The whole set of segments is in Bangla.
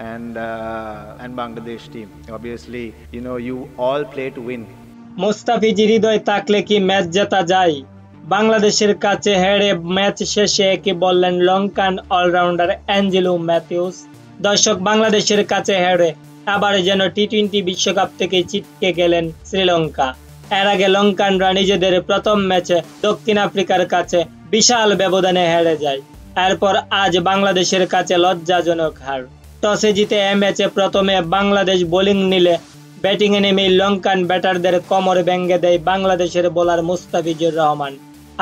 and Bangladesh team. Obviously, you all play to win. Mustafiz হৃদয় থাকলে কি ম্যাচ জেতা যায়? বাংলাদেশের কাছে হেরে ম্যাচ শেষে কি বললেন লঙ্কান অলরাউন্ডার অ্যাঞ্জেলো ম্যাথিউস। দর্শক, বাংলাদেশের কাছে হেরে আবার যেন টি-20 বিশ্বকাপ থেকে ছিটকে গেলেন শ্রীলঙ্কা। এর আগে লঙ্কানরা নিজেদের প্রথম ম্যাচে দক্ষিণ আফ্রিকার কাছে বিশাল ব্যবধানে হেরে যায়। এরপর আজ বাংলাদেশের কাছে লজ্জাজনক হার। টসে জিতে এ ম্যাচে প্রথমে বাংলাদেশ বোলিং নিলে ব্যাটিংয়ে নেমে লঙ্কান ব্যাটারদের কোমর ভেঙে দেয় বাংলাদেশের বোলার মুস্তাফিজুর রহমান।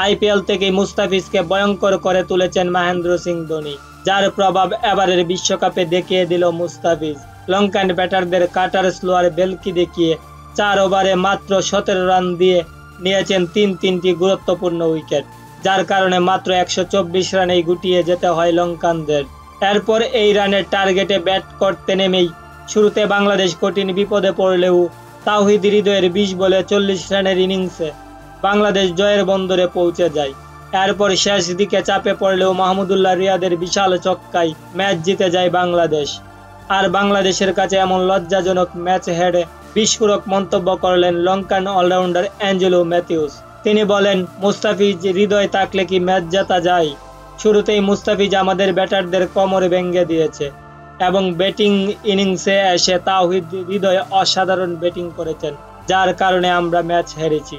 আইপিএল থেকে মুস্তাফিজকে ভয়ঙ্কর করে তুলেছেন মহেন্দ্র সিং ধোনি, যার প্রভাব এবারের বিশ্বকাপে দেখিয়ে দিল মুস্তাফিজ। লঙ্কান ব্যাটারদের কাটার স্লোয়ার ভেলকি দেখিয়ে 4 ওভারে মাত্র 17 রান দিয়ে নিয়েছেন তিনটি গুরুত্বপূর্ণ উইকেট, যার কারণে মাত্র 124 রানেই গুটিয়ে যেতে হয় লঙ্কানদের। এরপর এই রানের টার্গেটে ব্যাট করতে নেমেই শুরুতে বাংলাদেশ কঠিন বিপদে পড়লেও তাওহিদ হৃদয়ের 20 বলে 40 রানের ইনিংসে বাংলাদেশ জয়ের বন্দরে পৌঁছে যায়। এরপর শেষ দিকে চাপে পড়লেও মাহমুদুল্লাহ রিয়াদের বিশাল ছক্কায় ম্যাচ জিতে যায় বাংলাদেশ। আর বাংলাদেশের কাছে এমন লজ্জাজনক ম্যাচ হেরে বিস্ফোরক মন্তব্য করলেন লঙ্কান অলরাউন্ডার অ্যাঞ্জেলো ম্যাথিউস। তিনি বলেন, মুস্তাফিজ হৃদয় থাকলে কি ম্যাচ জেতা যায়? শুরুতেই মুস্তাফিজ আমাদের ব্যাটারদের কোমর ভেঙে দিয়েছে এবং ব্যাটিং ইনিংসে এসে তাওহিদ হৃদয় অসাধারণ ব্যাটিং করেছেন, যার কারণে আমরা ম্যাচ হেরেছি।